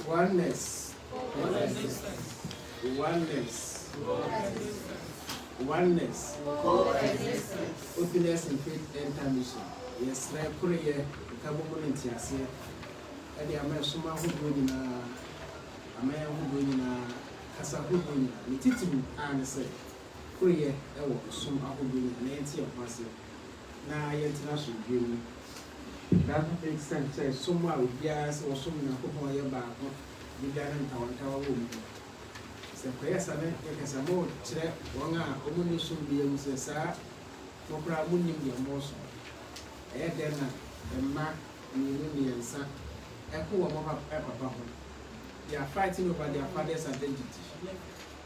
Oneness. Oneness. Oneness. Openness in faith and mission. Yes, I pray a government yes. And the American who do in a man who do in a Casa who do in a Titu and say, pray a some who do in Nancy of myself. Now, international dream. That makes sense. Somewhere with gas or some of your back. You don't tower room. So, yes, I mean, because I'm more check one hour, only should be able to say, no problem, your motion. Then a mark in and son, a poor mother, papa. They are fighting over their father's identity.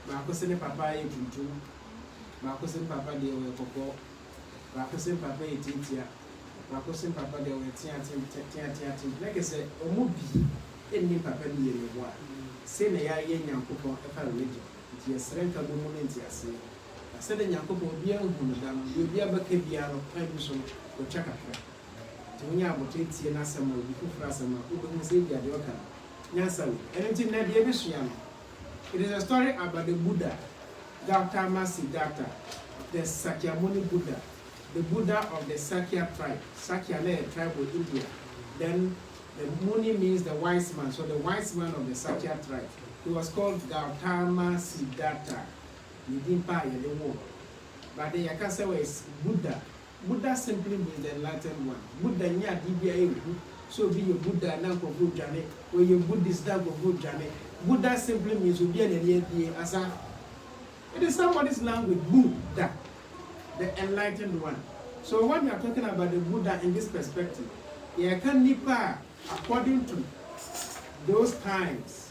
Marcus and papa, you do. Marcus and papa, they were popo. Marcus and papa, it is here. Marcus and papa, they were tearing. Like I said, a movie. Any papa be in the war. Say, I young couple of religion. It is a rental moment. I said, a young couple of young women, you'll be able to be out of permission or check up. To me, I will take tea and some of the Frasama, who don't say they are welcome. Yes, sir. Anything that the Abishian. It is a story about the Buddha, Gautama Siddhartha, the Sakyamuni Buddha, the Buddha of the Sakya tribe. Sakya tribe of India. Then the Muni means the wise man, so the wise man of the Sakya tribe. He was called Gautama Siddhartha. He didn't buy the war. But the Yakasa is Buddha. Buddha simply means the enlightened one. Buddha nya DBA, so be your Buddha now for good journey, or your Buddhist now for good journey. Buddha simply means to be an Indian as a. It is somebody's language, Buddha, the enlightened one. So when we are talking about the Buddha in this perspective, Nipa, according to those times,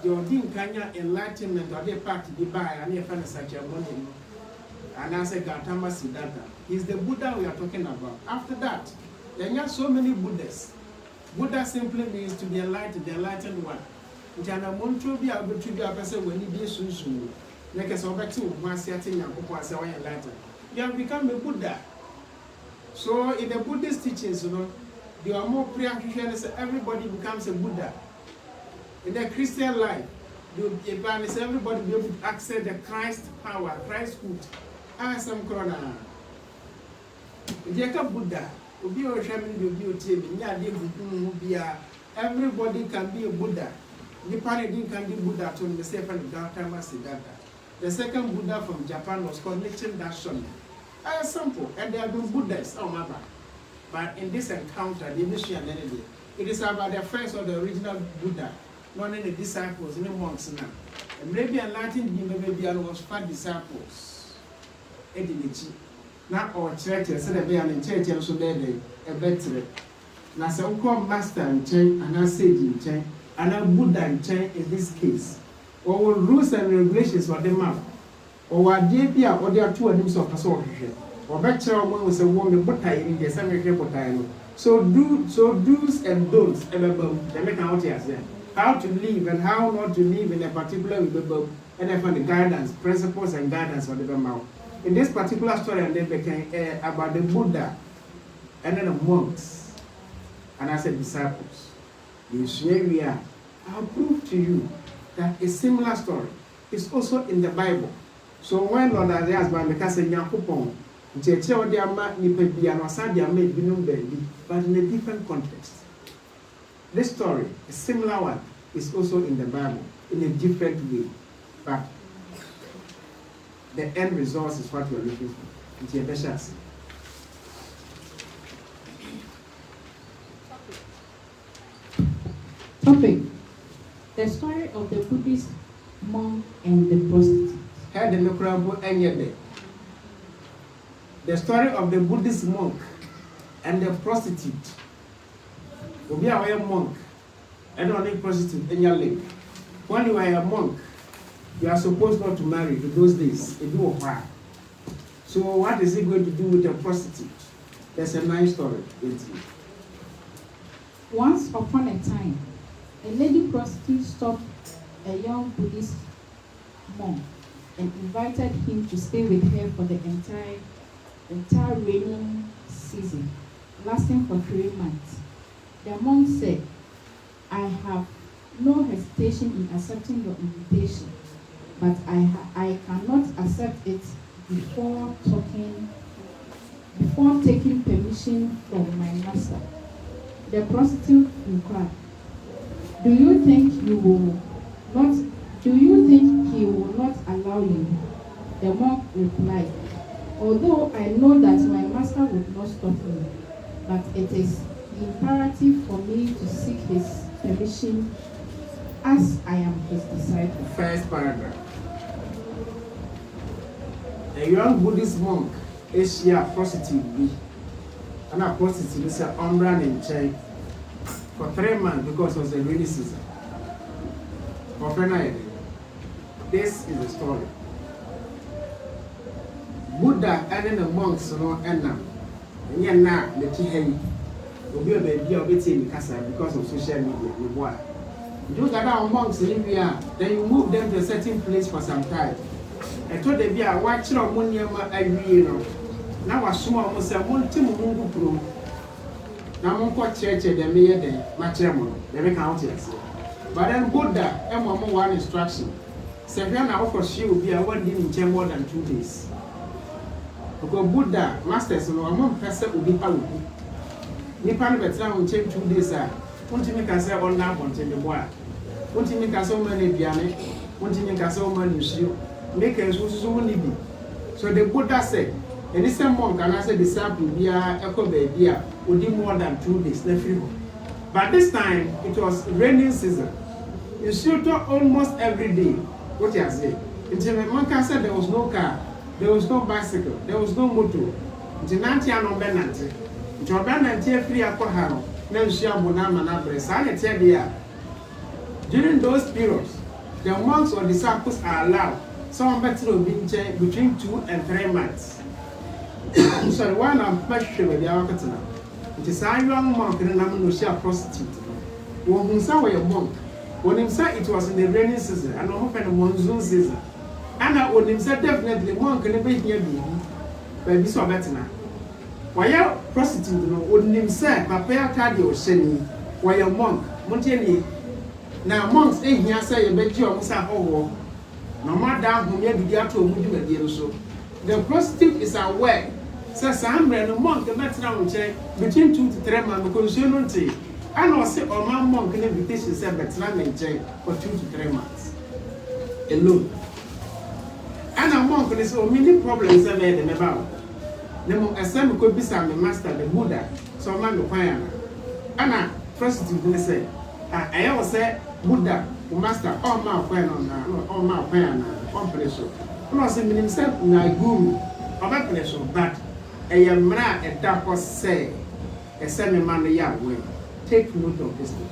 the Odin Kanya enlightenment or the party the buy and if such a money. And I say Gautama Siddhartha. He's the Buddha we are talking about. After that, there are so many Buddhists. Buddha simply means to be enlightened, the enlightened one. Which are not to be able to be a person when he be soon. Like a sober to one certain young people are enlightened. You have become a Buddha. So in the Buddhist teachings, you know, they are more preoccupied. Everybody becomes a Buddha. In the Christian life, everybody be able to access the Christ power, Christhood. Some corona. Jacob Buddha, everybody can be a Buddha. The paradigm can be Buddha to the second Gautama Siddhartha. The second Buddha from Japan was called Nichiren Daishonin. Simple, and they have been Buddhists, oh my God. But in this encounter, the mission energy, it is about the first or the original Buddha, not any disciples, any monks now. And maybe enlightened maybe was 5 disciples. Now our church, I said, in church, and so there a better. Now, some call master and chain, and I sage in chain, and a Buddha and chain in this case. Or rules and regulations for the map. Or what JP or there are 2 names of a or better one was a woman, but I in the same time. So do's and don'ts, and they make out here. How to live and how not to live in a particular way, and I find the guidance, principles, and guidance for the mouth. In this particular story, and they became about the Buddha and then the monks, and I said disciples. You share we are. I'll prove to you that a similar story is also in the Bible. So when Lord Ayass by Mikasa Yakupon, Jecho de Ama Nipebi and Wasadia made Binum Baby, but in a different context. This story, a similar one, is also in the Bible in a different way. But the end result is what we are looking for. It's a better. Topic: the story of the Buddhist monk and the prostitute. The story of the Buddhist monk and the prostitute. You are a monk, and only prostitute in your leg. When you are a monk, you are supposed not to marry in those days. So what is he going to do with a prostitute? There's a nice story. Once upon a time, a lady prostitute stopped a young Buddhist monk and invited him to stay with her for the entire raining season, lasting for 3 months. The monk said, I have no hesitation in accepting your invitation, but I cannot accept it before taking permission from my master. The prostitute inquired, Do you think he will not allow you? The monk replied, Although I know that my master would not stop me, but it is imperative for me to seek his permission as I am his disciple. First paragraph. A young Buddhist monk is a prostitute, and a prostitute is an umbra in chain for 3 months because of the rainy season. This is the story. Buddha and the monks no enam. And now the Tihei will be a baby of it in Casa because of social media. You gather our monks in India, then you move them to a certain place for some time. I told them, yeah, watch your money, now I saw almost a multi-mungu pro. Now, I'm church, they made the matrimony, they make out yes. But then Buddha, and one instruction. Seven hours she will be a one day in more than 2 days. Because Buddha, masters, no among person will be power. Nipan veteran will change 2 days. Won't you make us all now on the boy? Won't you make us so many piano? Won't you make us so many shoes? Make us so many. So the Buddha said, and this monk and I said, disciple, be a echo baby, would do more than 2 days. But this time it was raining season. You shoot almost every day. What you say? Until the monk said there was no car, there was no bicycle, there was no motor. Until Nanti and Obenanti. Until Obenanti free alcohol. During those periods, the monks or disciples are allowed some better between 2 and 3 months. So one I'm questioning with the Alcatana. It is a young monk and I'm a prostitute. When he saw a monk, when he said it was in the rainy season and open the monsoon season, and when he said definitely monk can be here, baby, so better now. Why a prostitute no would name say Papa Tadio Sheni, why a monk, Montini. Now monks ain't here say a bed you almost have all. No matter whom you be out to a deal so. The prostitute is aware. Says I'm a monk, the better now between 2 to 3 months because you don't say. I know say or my monk can invitation said better than jail for 2 to 3 months. Alone. And a monk is so many problems I made them about. Nemo asem ko bisa me master the Buddha so man no kwan ana prostitute ne say I was say Buddha o master all ma kwan na all ma kwan na compression no say minim say na guru oba compression but mra e da ko say e say me man ya we take note of this thing.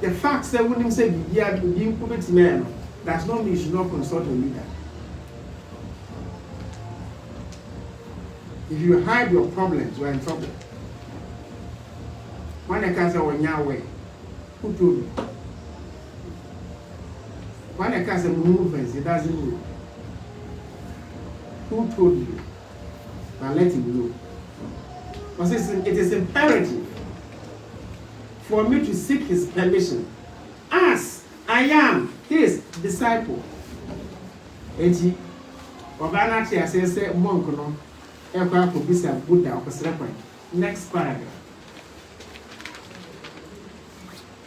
The fact say when him say bibia bi nkubeti me no that's not mean you should not consult a leader. If you hide your problems, you are in trouble. When I can't say on your way, who told you? When I can't say movements, it doesn't move. Who told you? But let him know. Because it is imperative for me to seek his permission, as I am his disciple. Eti, Obanati say monk no. Buddha. Next paragraph.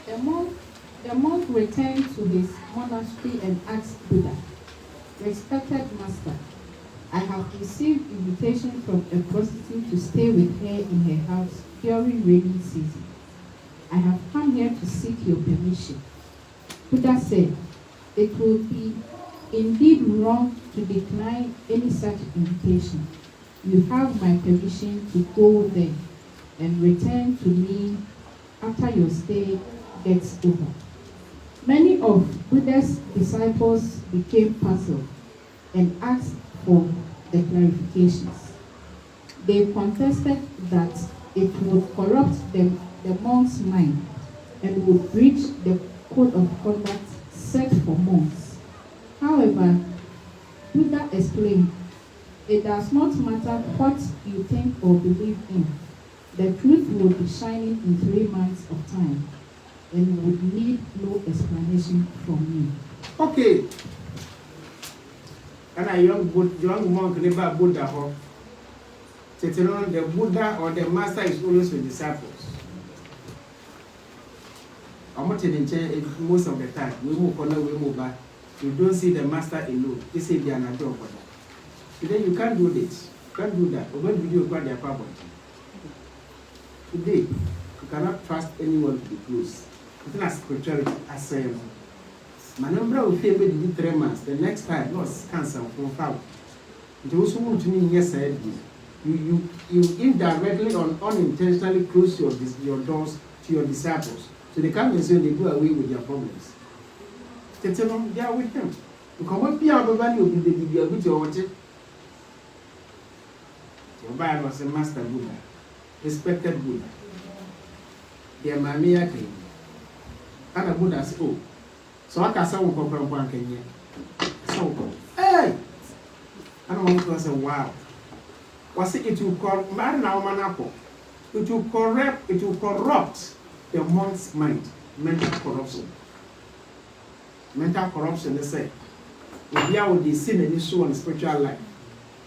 The monk returned to his monastery and asked Buddha, Respected master, I have received invitation from a prostitute to stay with her in her house during rainy season. I have come here to seek your permission. Buddha said, It would be indeed wrong to decline any such invitation. You have my permission to go there and return to me after your stay gets over. Many of Buddha's disciples became puzzled and asked for the clarifications. They contested that it would corrupt the monk's mind and would breach the code of conduct set for monks. However, Buddha explained, it does not matter what you think or believe in. The truth will be shining in 3 months of time. and would need no explanation from me. Okay. And a young monk never Buddha. The Buddha or the master is always with disciples. I'm not in most of the time. We move on, we move back. You don't see the master alone. They say they are not doing that. Today you can't do this. You can't do that. Or when video about their property. Today, you cannot trust anyone to be close. It's not spirituality. I say, my number will fail within 3 months. The next time, lost cancer from foul. Those who want to mean yes, I did. You indirectly or unintentionally close your doors to your disciples. So they come and say they go away with their problems. They tell them they are with them. Because what people value will be the with your watch. Your Bible was a master Buddha, respected Buddha. They are Mamia came. And a Buddha said, oh, so I can say, one Kenya. So, hey! And one person said, wow. Was it will corrupt man now manapo? It will corrupt the monk's mind. Mental corruption. Mental corruption, they say. If you are with the sin and issue on spiritual life,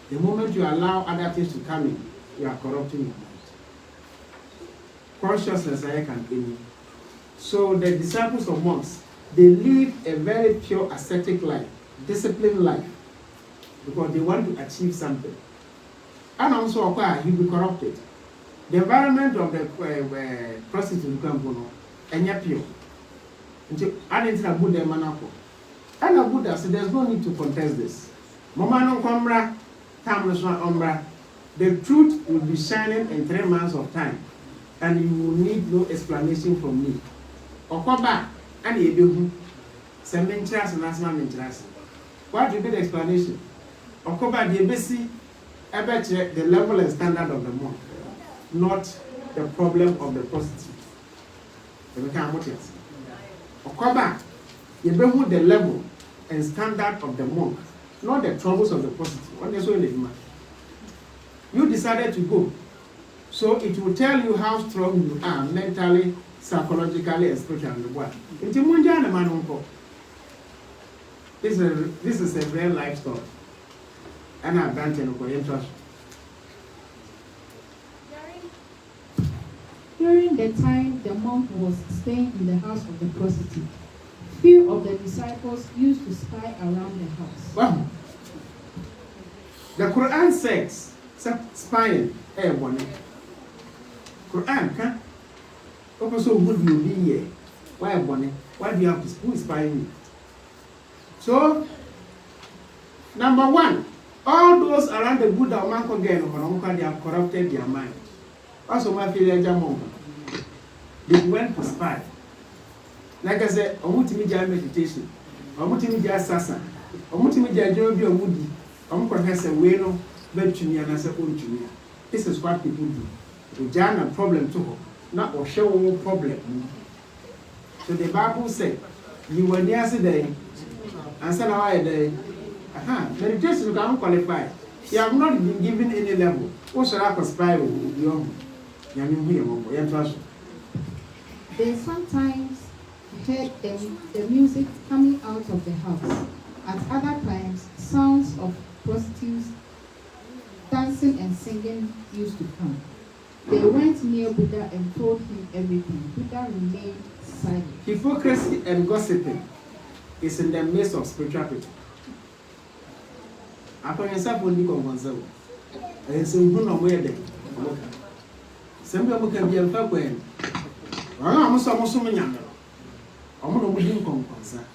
the moment you allow other things to come in, you are corrupting your mind. Consciousness I can in. So the disciples of monks, they live a very pure ascetic life, disciplined life, because they want to achieve something. And also, you'll be corrupted. The environment of the prostitute become and you're pure. I didn't have Buddha manako. And a Buddha said, there's no need to contest this. Momano Kombra, Tamleswa Ombra, the truth will be shining in 3 months of time, and you will need no explanation from me. Okoba, and you do some interest and asma interest. What will be the explanation? Okoba, the basic. I bet the level and standard of the monk, not the problem of the prostitute. You can't watch it. Okoba, you behold the level and standard of the monk, not the troubles of the prostitute. What is so you decided to go, so it will tell you how strong you are mentally, psychologically, and spiritually. This is a real life story. And I've done it. During the time the monk was staying in the house of the prostitute, few of the disciples used to spy around the house. Wow. The Quran says, spying, Quran, huh? So would you be here? Why, Bonnie? Why do you have to who is spying you? So, number one, all those around the Buddha Manko again, they have corrupted their mind. Also, my failure, they went to spy. Like I said, I want to meet meditation. I want to meet assassin. I want to meet Joby or Woody. I want to have a whale, but to me and I said, oh, to me. This is what people do. We jam a problem to her, not or show a problem. So the Bible said, you were there today, and said, how a day. Meditation can't qualify. You have not been given any level. What shall I conspire with you? They sometimes heard the music coming out of the house. At other times, sounds of prostitutes dancing and singing used to come. They went near Buddha and told him everything. Buddha remained silent. Hypocrisy and gossiping is in the midst of spiritual people. Upon yourself, when you come on zero, and so who know where they some people can be a fair way. I'm so many young. I'm not within concern.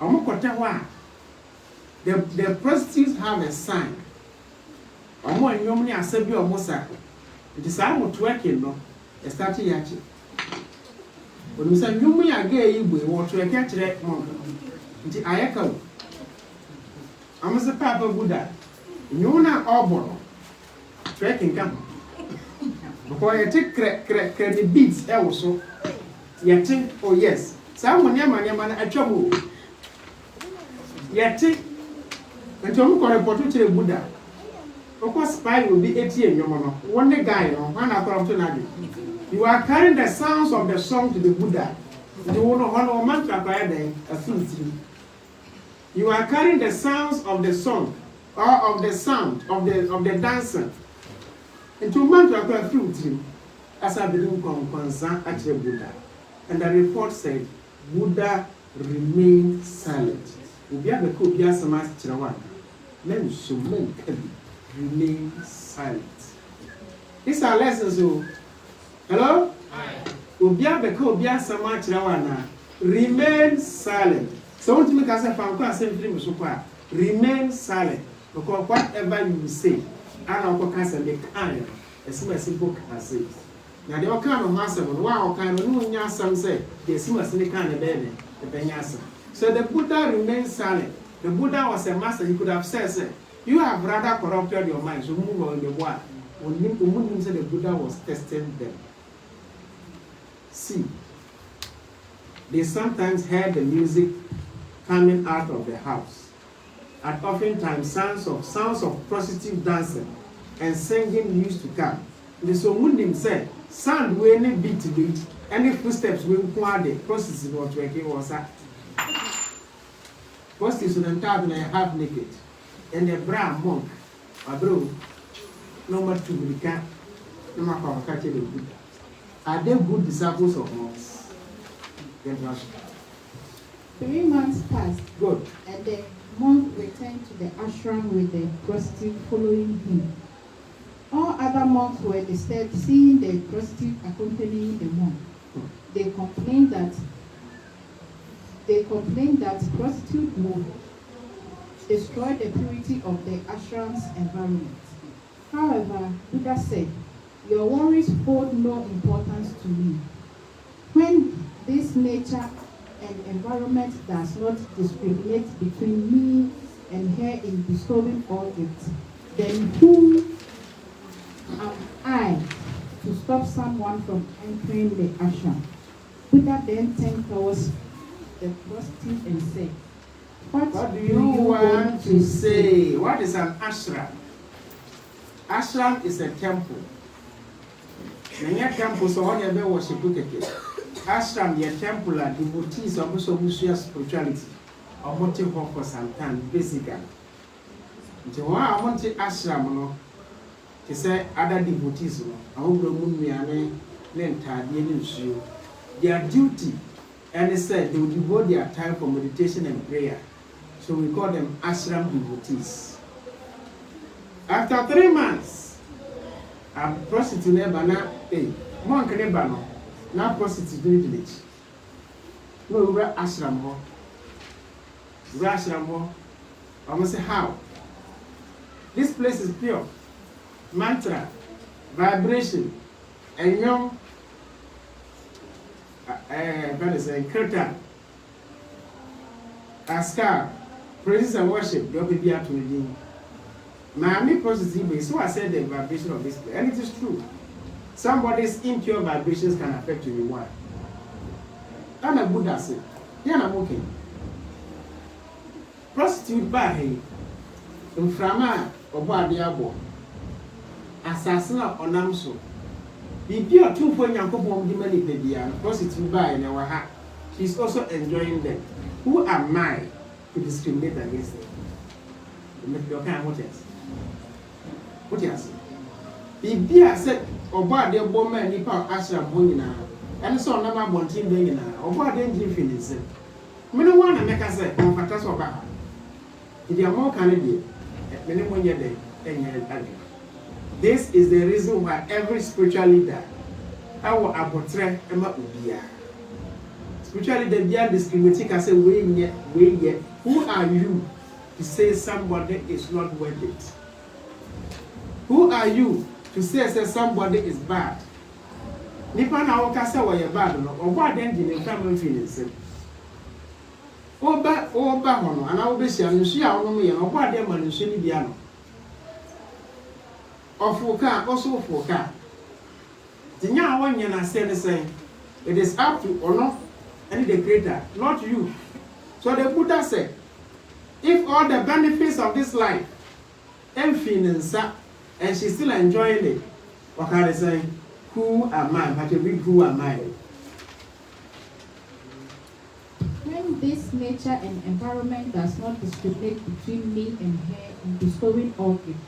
I'm not quite the prostitutes have a sign. I'm more in your money as a your mossa. It is I want to work in no, a starting yachi. When we say you may again, you will want to catch that moment. I echo. I'm a Papa Buddha. You know all born. Tracking come. Before you take credit beats also, you think, oh yes, someone yaman a trouble. You think, and to look on a portrait of Buddha. Of course, spy will be 80 in your mama. One guy, one I come to Nadi. You are carrying the sounds of the song to the Buddha. You are carrying the sounds of the song or of the sound of the dancer. And to man to acquire fruit as I believe concern at the Buddha. And the report said Buddha remained silent. Men so men can remain silent. These are lessons. So, hello? Remain silent. So what make us remain silent. Because whatever you say, and can say kind as simple as say. Now the kind of master wow kind of no some say the similar kind of baby, the penyasa. So the Buddha remained silent. The Buddha was a master, he could have said, you have rather corrupted your mind, so move on the one. When Muslim said the Buddha was testing them. See, they sometimes heard the music coming out of the house. And oftentimes sounds of prostitute dancing and singing used to come. The so Muslim said, sound will any beat to beat, any footsteps will come the prostitute was working was that. Prostitute and table and half naked. And the brown monk, a bro, no matter to be cat, no matter catch the Buddha. Are they good disciples of monks? 3 months passed. Good. And the monk returned to the ashram with the prostitute following him. All other monks were disturbed seeing the prostitute accompanying the monk. They complained that prostitute would destroy the purity of the ashram's environment. However, Buddha said, your worries hold no importance to me. When this nature and environment does not discriminate between me and her in bestowing all gifts, then who am I to stop someone from entering the ashram? Buddha then turned towards the prostitute and said, What do you want to say? What is an ashram? Ashram is a temple. Many temples are never worship. Ashram is a temple and devotees of social spirituality or motive for some time, basically. So why I want to ashram to say other devotees, I hope the moon their duty, and they said they will devote their time for meditation and prayer. So we call them ashram devotees. After 3 months, a prostitute never now, monk never no, now prostitute in the village. No, we're ashram ho. We're ashram ho. I must say how. This place is pure. Mantra, vibration, and young. That is a curtain. Askar, praises and worship, you'll be able to redeem. Miami positive, so I said the vibration of this place, and it is true. Somebody's impure vibrations can affect you. Why? I'm a Buddha said, yeah, I'm okay. Prostitute by him, in Frama or Badiabo, assassin or Namso. Bibi or 2 point Yankopon Dimani Pedia, prostitute by in our heart. She's also enjoying them. Who am I to discriminate against them? Your kind what else? What else? Bibi said, or bad their woman, Nipa Ashram Honina, and so number 1 billion, or bad engine feelings. We don't want to make us say, oh, fantastic about if you are more Canadian, many more day, 10 years. This is the reason why every spiritual leader, our apotre, Emma Ubia. Spiritual leader, they are discriminating. I say, wait yet. Who are you to say somebody is not worth it? Who are you to say somebody is bad? Nipa na wakasa wa ye bad no, obo then di ne family feelings. Oba hono, ana obehia no so ya ono ye no, obo ade ma no so ni bia no. Ofuka, also Fuka. Tinya wanya na say, it is up to honor and the creator, not you. So the Buddha said, if all the benefits of this life and she's still enjoying it, what can I say? Who am I? But read who am I? When this nature and environment does not discriminate between me and her in bestowing all gifts,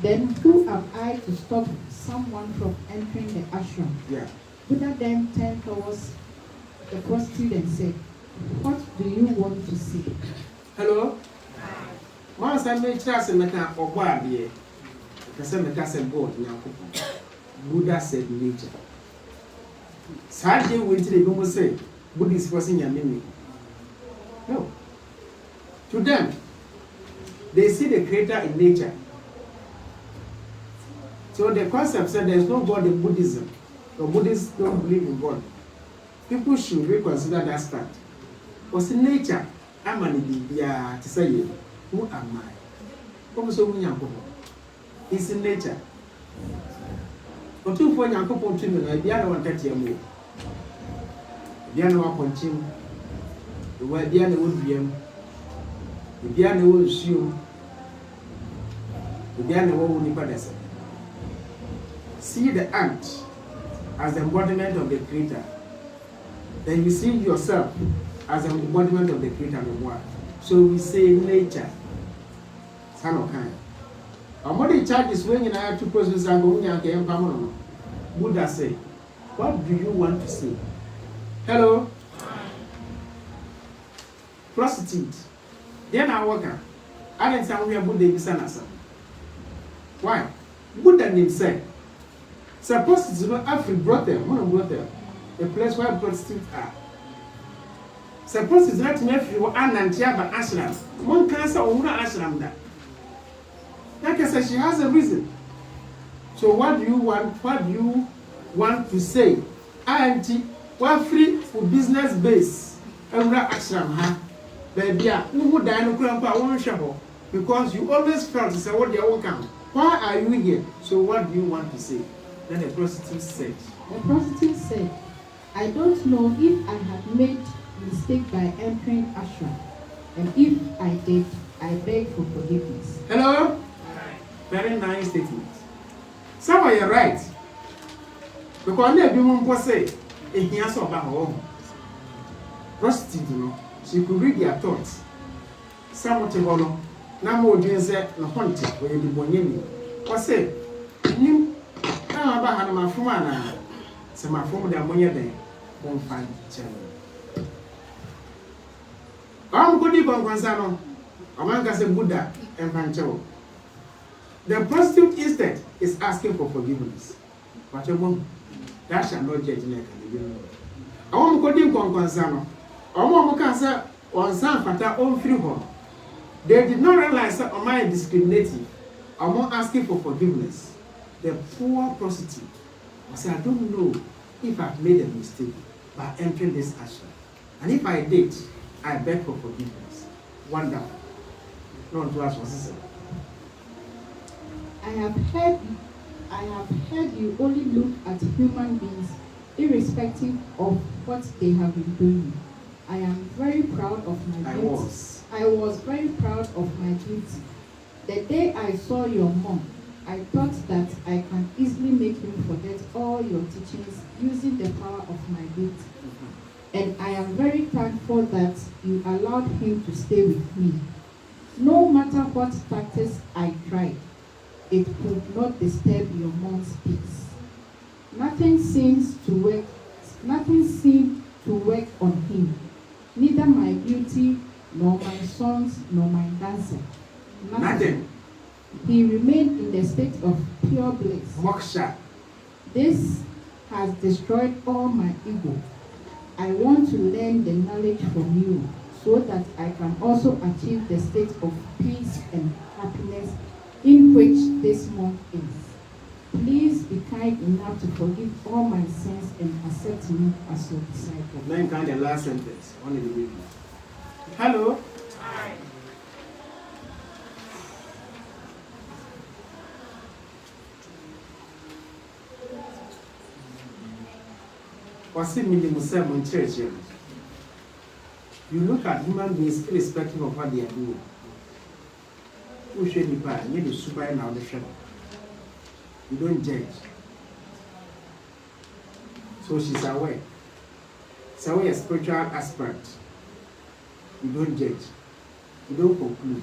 then who am I to stop someone from entering the ashram? Yeah. Buddha then turned towards the prostitute and said, "What do you want to see?" Hello? Once I made chance and make or body, the same castle board. Buddha said nature. Sadly, we didn't say Buddhist was in your meaning. No. To them, they see the creator in nature. So the concept said there is no God in Buddhism. The Buddhists don't believe in God. People should reconsider that start. Because in nature, I'm an to say, who am I? It's in nature. But two for young couple to me, I be one 30 more. Biano upon him. The way Biano would be him. The Biano will assume. The Biano will be see the ant as the embodiment of the creator. Then you see yourself as an embodiment of the creator no more. So we say nature. Son of kind. Our body charges when you have to process and go in. Buddha say, what do you want to say? Hello? Prostitute. Then I work. I didn't say we are Buddha Bisanasa. Why? Buddha himself. Suppose it's not African brothel, the place where prostitutes are. Suppose it's not Nephew and Antiaba Ashram. One cancer or one Ashram that. Like I said, she has a reason. So what do you want? What do you want to say? Auntie, we're free for business base. And we're Ashram, huh? Baby, who would die no grandpa one shovel? Because you always felt to say what they all come. Why are you here? So what do you want to say? Then the prostitute said. The prostitute said, "I don't know if I have made mistake by entering ashram, and if I did, I beg for forgiveness." Hello? Very nice statement. Some you're right. Because they do say, if he has about home. Prostitute, you know, she could read their thoughts. Some to follow. Now more dreams that no haunted when you be born. Or say, you know about my phone. So my phone, the ammonia day won't find channel. I'm good even concern. Among us, a Buddha and Pancho. The prostitute instead is asking for forgiveness. But you won't. That shall not judge me. I won't go in concern. I won't answer on some fata own free home. They did not realize that Oma is discriminating. I won't asking for forgiveness. The poor prostitute. I said, I don't know if I've made a mistake by entering this ashram. And if I did, I beg for forgiveness. Wonderful. No to ask what he said. I have heard you only look at human beings irrespective of what they have been doing. I am very proud of my beauty. I was very proud of my beauty. The day I saw your mom, I thought that I can easily make him forget all your teachings using the power of my beauty. And I am very thankful that you allowed him to stay with me. No matter what tactics I tried, it could not disturb your mom's peace. Nothing seemed to work on him. Neither my beauty, nor my songs, nor my dancing. Nothing. He remained in the state of pure bliss. Moksha. This has destroyed all my ego. I want to learn the knowledge from you so that I can also achieve the state of peace and happiness in which this monk is. Please be kind enough to forgive all my sins and accept me as your disciple. Then kind the last sentence. Only the baby. Hello. Hi. What's it mean in church? You look at human beings irrespective of what they are doing. Who should be bad? You need to super now the show. You don't judge. So she's aware. So we are spiritual aspirant. You don't judge. You don't conclude.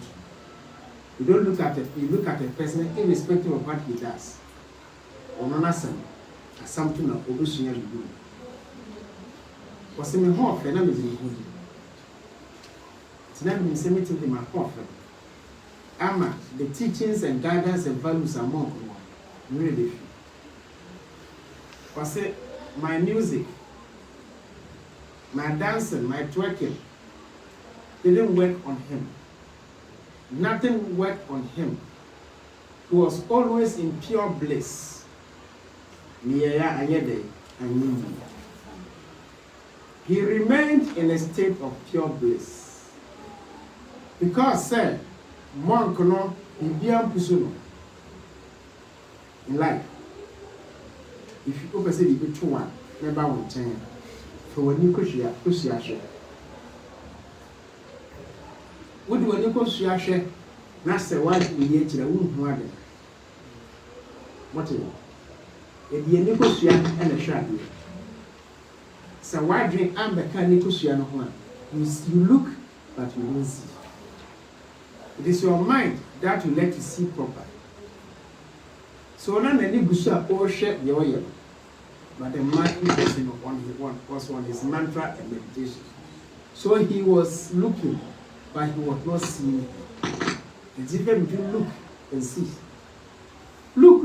You don't look at it. You look at a person irrespective of what he does. Or nothing. As something of obesity you do. Was in my home, and I'm in the hood. It's never been sent to my home. Ama, the teachings and guidance and values are more really. Was it my music, my dancing, my twerking didn't work on him. Nothing worked on him. He was always in pure bliss. He remained in a state of pure bliss. Because, sir, monk no be in life. If you go say the two one, never will change. For when you share. What do you share? That's the one we get to the womb. What is it? The Nicosia and a shadow. So why drink amber can Nicosia no one? You look, but you don't see. It is your mind that will let you see proper. So now the Nicosia all share your yellow. But the man was on his mantra and meditation. So he was looking, but he was not seeing. The difference between look and see. Look.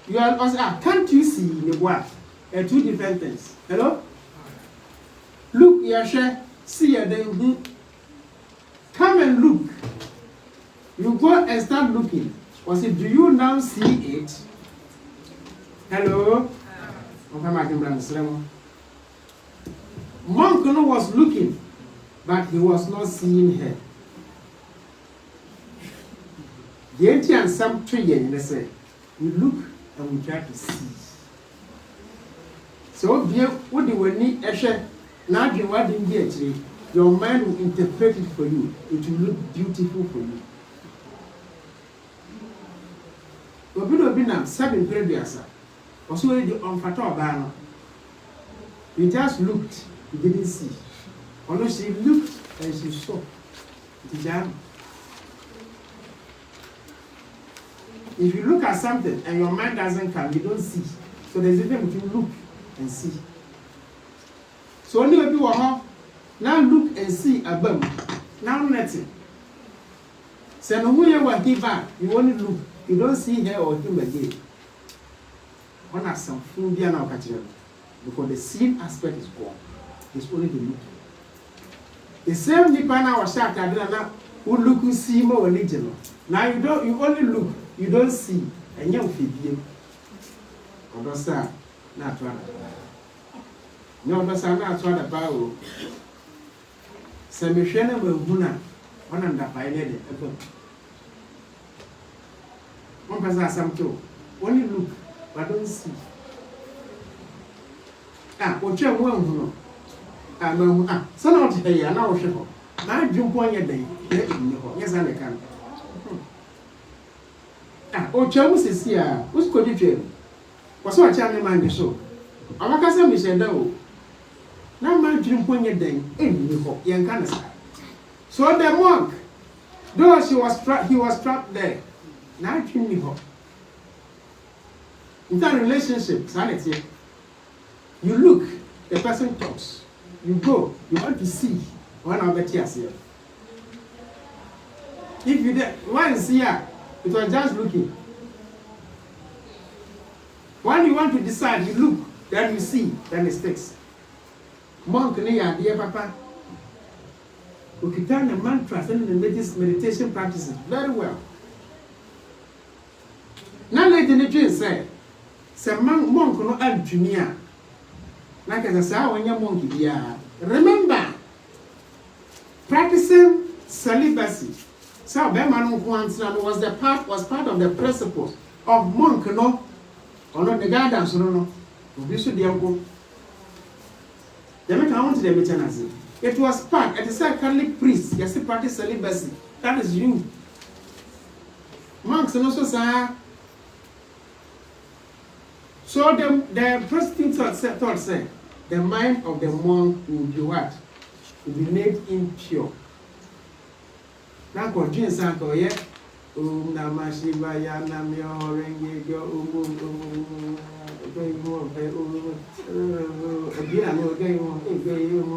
You are also, can't you see in the world? Two different things. Hello? Look, Yasha, see then. Come and look. You go and start looking. Or say, do you now see it? Hello? Monk was looking, but he was not seeing her. The empty and some tree, and they say, we look and we try to see. So, what do we need? Now, you want in here, your mind will interpret it for you. It will look beautiful for you. But we don't be now 7 previous. Also, the unfathomable banner. You just looked, you didn't see. Although she looked and she saw. If you look at something and your mind doesn't come, you don't see. So there's a difference between look and see. So only people are now look and see above. Now nothing. So no way you want give back, you only look. You don't see her or him again. One has some food here now, because the seeing aspect is gone. It's only the look. The same Nipa now was shot at now who look who see more religion. Now you only look, you don't see, and you feel understand? Not one. No, understand not one about some Michelle will Buna, one under by lady. One person some too. Only look, but don't see. What you want so now today, I know she. Now jump on your day, let me know. Yes, I can. Chamus is here. Who's could you tell? Was what I mind so. Our cousin is a devil. Now, my jump on your day, young cancer. So the monk, though he was trapped there. Now, you know. In that relationship, sanity, you look, the person talks. You go, you want to see one of the tears here. If you once here, it was just looking. When you want to decide, you look, then you see, then it sticks. Monk, dear Papa, we can turn the mantras and the meditation practices very well. Now, let the dream say, some monk no add junior. Like as I say, when you're monkey, remember, practicing celibacy. So, Beman was part of the principles of monk, no, or not the guidance, no. We should be able. The make I want to the mechanism. It was part. It is a Catholic priest. Yes, practice celibacy. That is you. Monks and also say. So the prostitute thought say, the mind of the monk will be what? Will be made impure. Now, continue sanko ye. Namah Shivaya Namyo Renge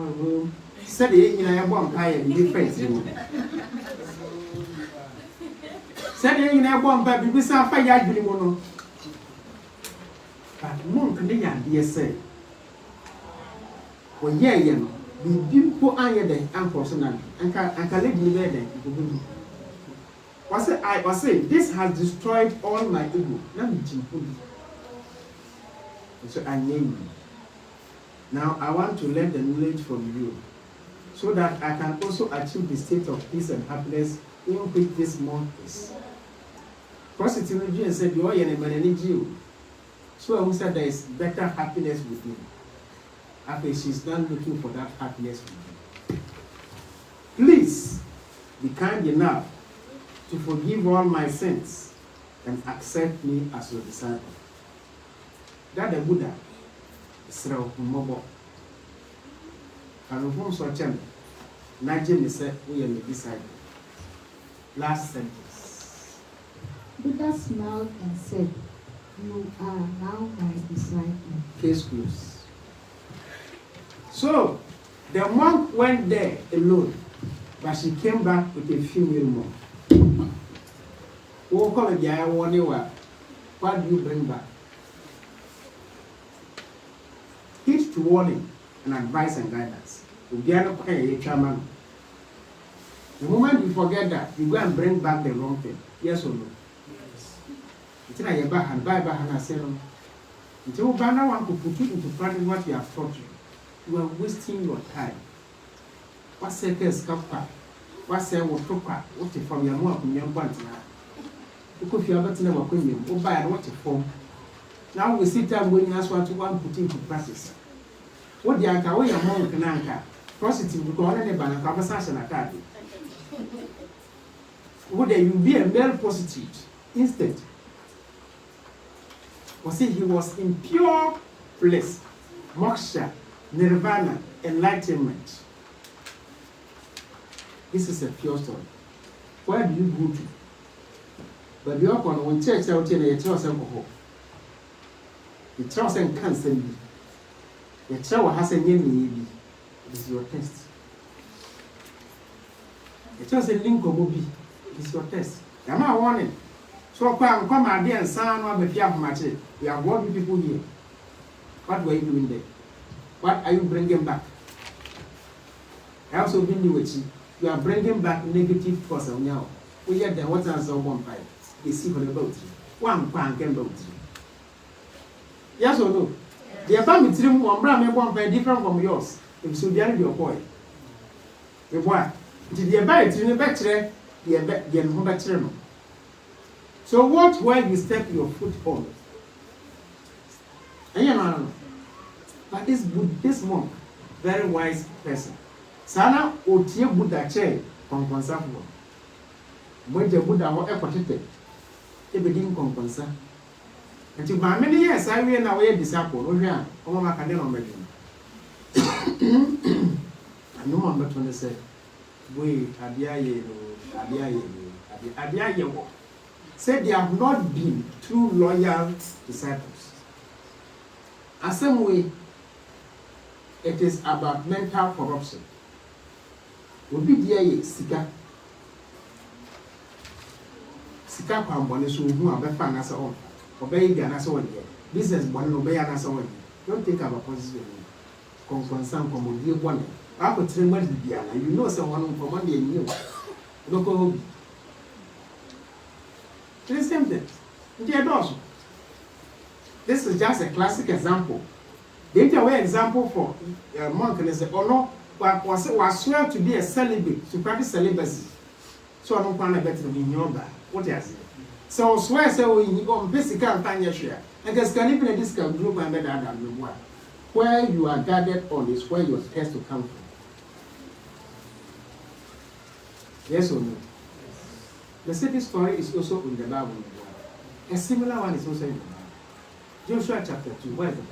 Go said the I want pie and different. Said the I want baby beside fire. But monk and the young dear say, well, yeah, be people iron the unfortunately, and can live in there. I was saying, this has destroyed all my ego. So I name you. Now I want to learn the knowledge from you, so that I can also achieve the state of peace and happiness in which this monk is. Prostitute said, "You are a man." So I said, there is better happiness with me. After she's not looking for that happiness with me. Please be kind enough to forgive all my sins and accept me as your disciple. That the Buddha is mobile. And from such a Najim said, we are the disciple. Last sentence. Buddha smiled and said, "You are now my disciple." Case closed. So the monk went there alone, but she came back with a female monk. What do you bring back? Heed to warning and advice and guidance. The moment you forget that, you go and bring back the wrong thing. Yes or no? It's not your back and buy back and say no. Until Bana want to put you into practice what you have taught you. You are wasting your time. What seconds kappa? What say what toka? What from your mouth in your bunch now? Because you are better never going to buy what form. Now we sit down when that's what you want to put into practice. What the anchor way among the anchor? Prostitute because only by a conversation attack. Would you be a male prostitute instead? Was he was in pure bliss, moksha, nirvana, enlightenment. This is a pure story. Where do you go to? But you are going when church out here, you tell some hope. You tell some cancer. You tell has a name. It is your test. You tell some link of movie. It is your test. Am I warning? So come out there and sound one with your match. We are working people here. What were you doing there? What are you bringing back? I also been the with you. You are bringing back negative force now. We get the water and so one pipe. They see for the boat. One pan can boat. Yes or no? The family trim one brand one pie different from yours. If so, be your boy. The boy. Did you buy it in the back there? The home back. So watch where you step your foot on. And you know, but this monk, very wise person. Sana otie Buddha chair konkonsa fo. Moje Buddha ho ekotete. Ebedin konkonsa. Nti ba many years I we na we disciple no hwe a omo maka de no medin. Anu mo mbeto ne say, "We adia ye wo." Said they have not been true loyal disciples. As same way, it is about mental corruption. Obi dia ye sika kwambone so hu abefa na so obey dia na so won business bon no obey na so won. Don't think about position. Concern komodi ebone ako tire mari bia na you know say one command dey new no go the same thing. This is just a classic example. The interway example for a monk and say, "Oh no, was swear to be a celibate, to practice celibacy." So I don't want to bet to be your bad. What is it? So swear so you go basically and share. And there's can even a discount group and better than the one. Where you are guarded on is where your test to come from. Yes or no? The second story is also in the Bible. A similar one is also in the Bible. Joshua chapter 2. Where is the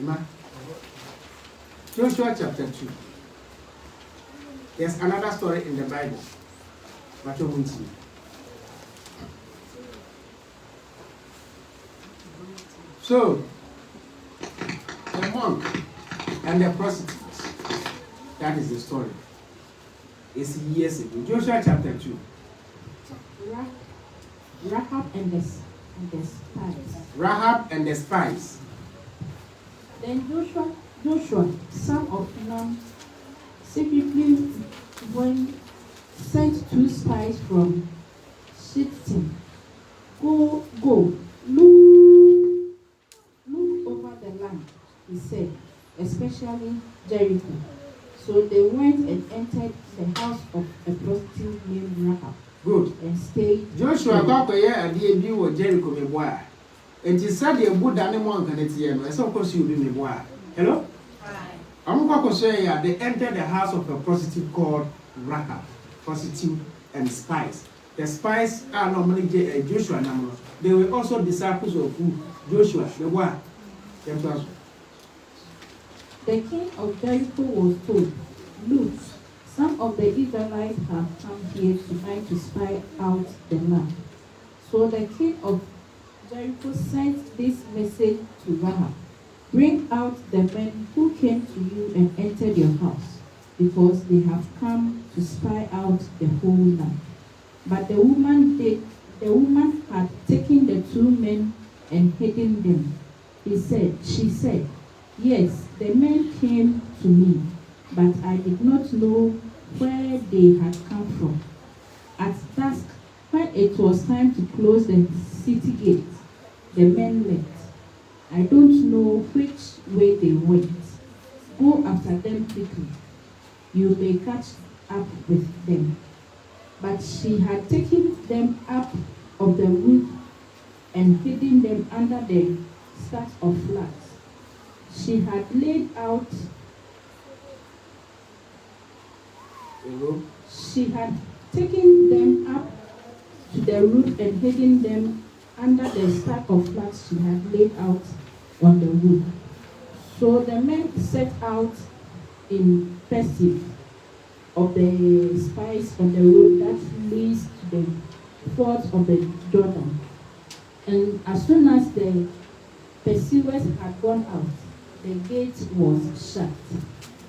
Bible? Joshua chapter 2. There's another story in the Bible. So, the monk and the prostitute, that is the story. It's years ago. Joshua chapter 2. Rahab and the spies. Rahab and the spies. Then Joshua, son of Nun, secretly sent 2 spies from Shittim. Go, look over the land, he said, especially Jericho. So they went and entered the house of a prostitute named Rahab. Good. And stayed. Joshua got a dear view of Jericho, me boy. And he said, "You would done one can it here. I suppose you be me boy. Hello? I'm going to say, they entered the house of a prostitute called Rahab. Prostitute and spies. The spies are normally Joshua. They were also disciples of who? Joshua. The boy. The king of Jericho was told, "Look, some of the Israelites have come here tonight to spy out the land." So the king of Jericho sent this message to Rahab: "Bring out the men who came to you and entered your house, because they have come to spy out the whole land." But the woman had taken the 2 men and hidden them. She said, "Yes, the men came to me, but I did not know where they had come from. At dusk, when it was time to close the city gate, the men left. I don't know which way they went. Go after them quickly. You may catch up with them." But she had taken them up of the roof and hidden them under the stacks of flax. She had laid out. She had taken them up to the roof and hidden them under the stack of flax she had laid out on the roof. So the men set out in pursuit of the spies on the road that leads to the ford of the Jordan. And as soon as the pursuers had gone out, the gate was shut.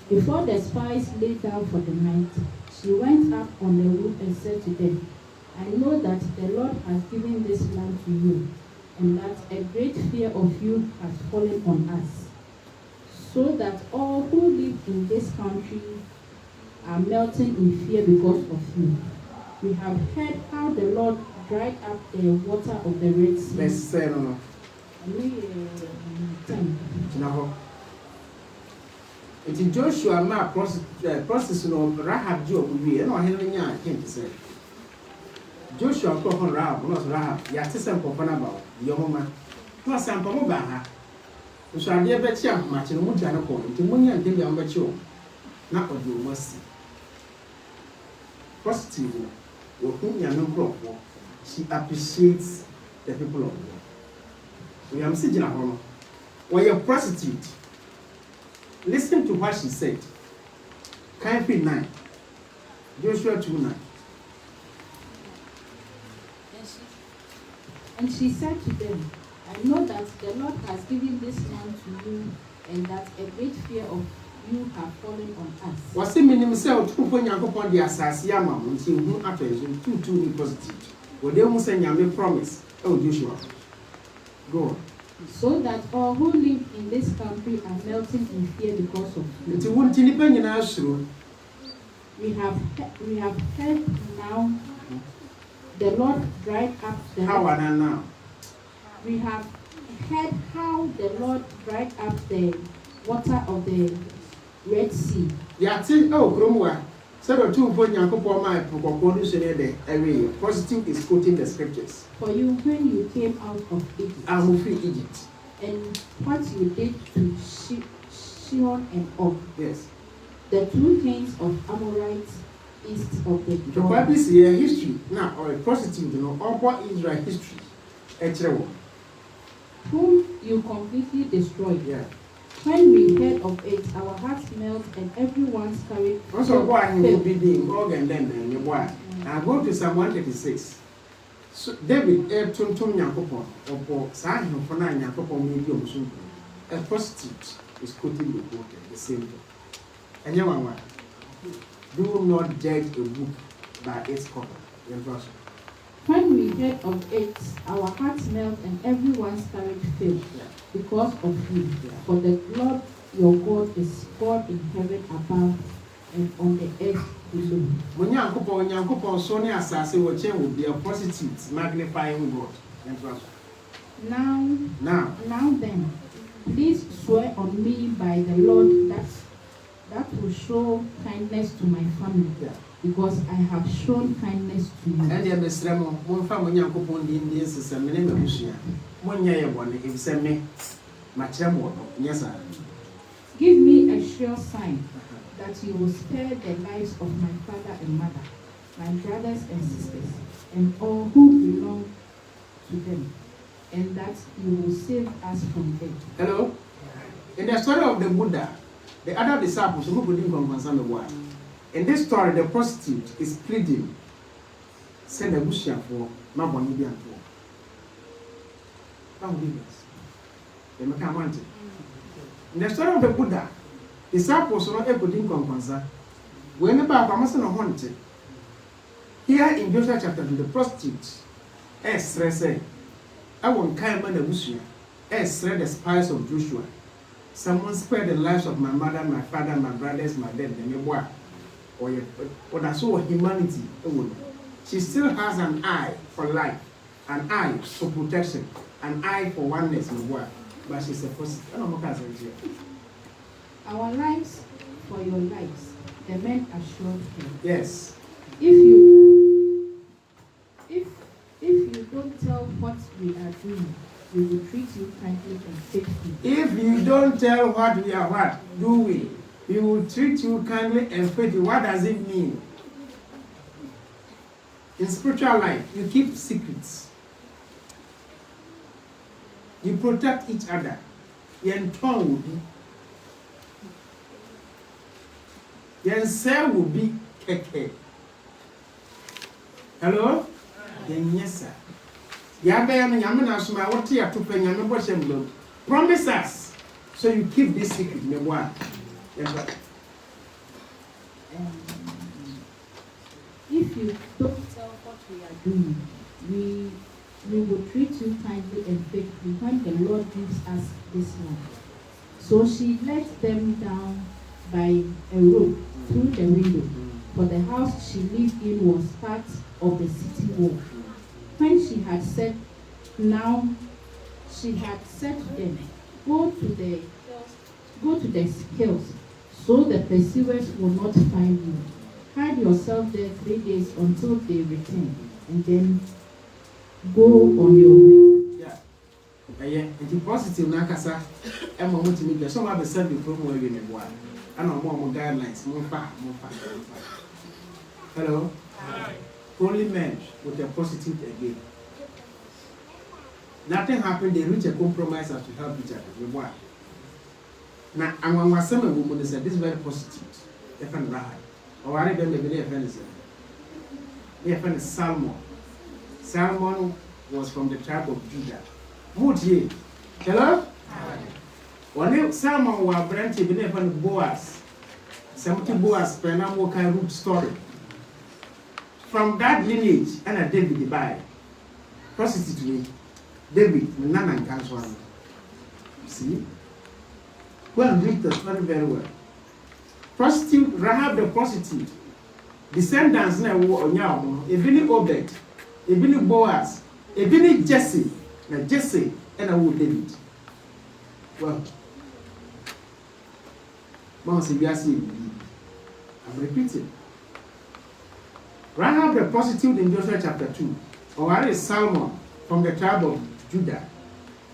Before the spies lay down for the night, she went up on the roof and said to them, "I know that the Lord has given this land to you, and that a great fear of you has fallen on us, so that all who live in this country are melting in fear because of you. We have heard how the Lord dried up the water of the Red Sea." Let's say no. It's Joshua ma process no Rahab job we and Henry nya him say. Joshua ko on Rahab no Rahab ya tese ko fana ba yo homa. To asampa mo ba ha. So ade be chi ahoma chi no mu dane ko nti munya ntem ya mba chi o. Na odi o masi. Positive wo kunya no brofo. She appreciates the people of God. We am sitting at home. When you're a prostitute, listen to what she said. Kaifi 9. Joshua 2:9. And she said to them, "I know that the Lord has given this land to you, and that a great fear of you have fallen on us." Was it minimum sell to put Yankopon the Assasiama until whom after two prostitute? Well, they must send you promise. Oh, Joshua. Go on. "So that all who live in this country are melting in fear because of you. It won't depend on us. We have heard now the Lord dried up the How are they now? We have heard how the Lord dried up the water of the Red Sea." Yeah, Cromwell. So the two point Yankopon my production there every year. Positive is quoting the scriptures. "For you when you came out of Egypt, I'm free Egypt. And what you did to Sihon and Og, Yes. the 2 kings of Amorites east of the The Jordan." Bible is here history. Now, or a prostitute, all about Israel history. you completely destroyed. Yeah. When we heard of it, our hearts melt and everyone's courage Also, boy, I will failed. be the organ then, your boy. I go to Psalm 136. So David, Tum Yankopon, or San for 9 Yankopon, medium soon. A prostitute is quoting the book, the same thing. And you know, do not judge a book by its cover. When we heard of it, our hearts melt and everyone's courage failed because of you. For the Lord your God is God in heaven above and on the earth below. When Yankopon, Sonia Assassin will change will be a prostitute, magnifying God. Now Then, please swear on me by the Lord that will show kindness to my family. Yeah. Because I have shown kindness to you. And the Besremo, one family Yankopon the Indians is a minimum of Bushia. 1 year one, if send me, my tremor, yes, sir. Give me a sure sign that you will spare the lives of my father and mother, my brothers and sisters, and all who belong to them, and that you will save us from death. Hello? In the story of the Buddha, the other disciples who couldn't concern the word. In this story, the prostitute is pleading, send a bush for my Bonibian for. How will they can't want it. In the story of the Buddha, disciples were not able to concern. Whenever I must not want it. Here in Joshua chapter 2, the prostitute, stress, I won't carry man the bush, the spies of Joshua. Someone spared the lives of my mother, my father, my brothers, my dad, and your boy. Or that's all humanity. She still has an eye for life, an eye for protection, an eye for oneness in work. But she's a prostitute. Our lives for your lives, the men assured her. Yes. If you don't tell what we are doing, we will treat you kindly and faithfully. If you don't tell what we are doing, we will treat you kindly and faithfully. What does it mean? In spiritual life, you keep secrets. You protect each other. Your tongue will be. Your cell will be keke. Hello? Yes, sir. Promise us. So you keep this secret. If you don't tell what we are doing, we will treat you kindly and faithfully when the Lord gives us this land. So she let them down by a rope through the window, for the house she lived in was part of the city wall. When she had said to them, go to the hills, so the pursuers will not find you. Hide yourself there 3 days until they return, and then go on your way. Yeah. It's positive nakasa. I'm going to meet some of the self promo in the boy. I know more guidelines, more far. Hello? Hi. Only men with a positive again. Nothing happened, they reach a compromise as to help each other. Now, I'm going to say, woman is this very positive. If I'm right. Or I don't believe if I'm Salmon. Salmon was from the tribe of Judah. Mutie. Hello? When Salmon was branching beneath Boaz, something Boaz, Pernambuco root story. From that lineage, and a David divide. Prostitute, David, Nana and Kanswan. See? Well, read the story very well. Prostitute, Rahab the prostitute. Descendants now on Yao, even Obed, even Boaz, even Jesse, now Jesse, and I will David. Well, I'm repeating. Rahab the prostitute in Joshua chapter 2, or is Salmon from the tribe of Judah,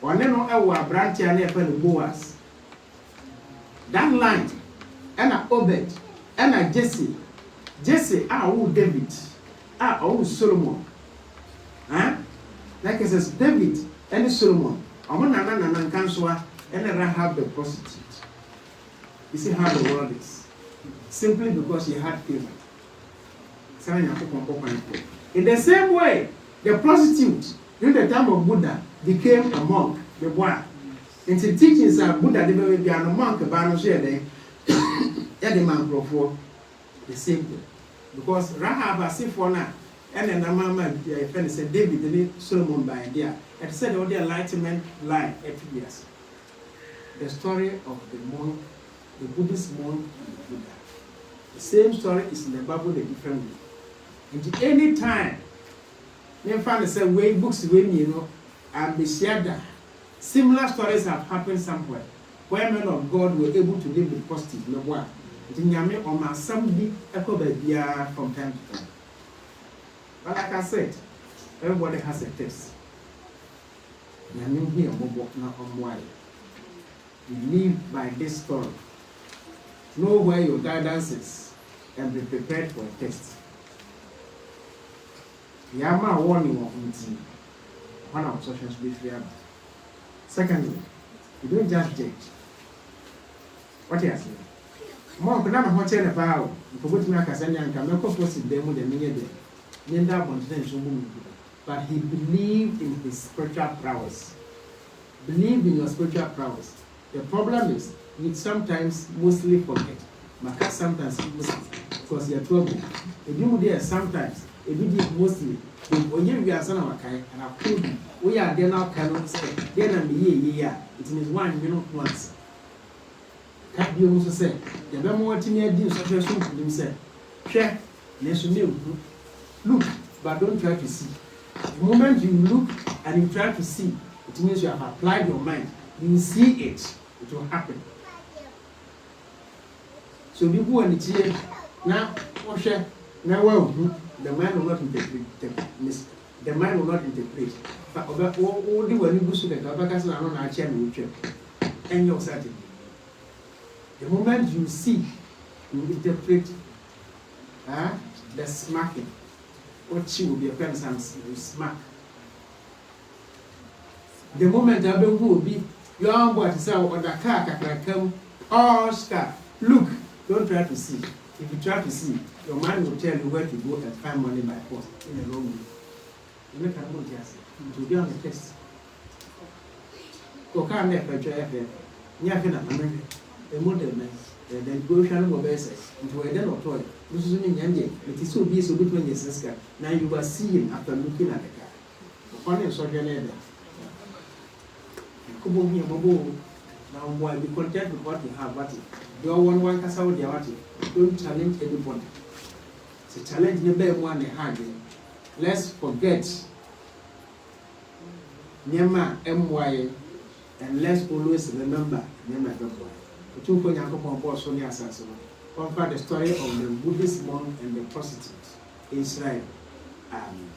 or then our branch and Boaz. That line, and Obed, and Jesse, David, Solomon. Like it says, David and Solomon, Omo nana kanswa and Rahab the prostitute. You see how the world is. Simply because he had favor. In the same way, the prostitute during the time of Buddha became a monk, the boy. In the teachings of Buddha, they will be a monk, but the man for the same thing. Because Rahab has seen for now, and then Mama friend said David, the Solomon by idea, and said all the enlightenment line every year. The story of the monk, the Buddhist monk and the Buddha. The same story is in the Bible, the different way. And any time, they find the same way books when and the shared. Similar stories have happened somewhere where men of God were able to live with prostitutes. No one. Somebody echo from time to time. But like I said, everybody has a test. We live by this story. Know where your guidance is and be prepared for a test. Yama warning of meeting. One of social be fair. Secondly, you don't just judge. What you saying? More could not hotel a vow. If you would make a send and come, no composite them with a minute. But he believed in his spiritual prowess. Believe in your spiritual prowess. The problem is, you sometimes mostly forget. Maka sometimes because you're trouble. If you there sometimes, if you did mostly, when you are son of a kind, and I could, we are there now cannot say, then I'm here, it means 1 minute once. Can't you also say, the Bemo Timmy did such a soup to himself. Share, look, but don't try to see. The moment you look and you try to see, it means you have applied your mind. You see it, it will happen. So people want to cheer now, share, now, the mind will not interpret. The mind will not interpret. But all the way you go to the Tabacas are on our chair and you're certain. The moment you see, you interpret the smacking. What she will be a pen and smack. The moment I will be your own boy to say, or the car can come, or scar. Look, don't try to see. If you try to see, your mind will tell you where to go and find money by force in a long way. You make a good guess. It will be on the test. Go come there for your Yakin, a model man, then go channel of bases into a den or toy. This is in Yandy. It is so busy between your sister. Now you are seeing after looking at the car. Only a soldier later. Come on here, Bobo. Now, why be content with what you have, what you one can say, don't challenge anybody. It's a challenge you bear one hand. Let's forget Nema MY and let's always remember Nema Gabwa. The two point Uncle Boss on the assassin. Conquer the story of the Buddhist monk and the prostitute in Israel. Amen.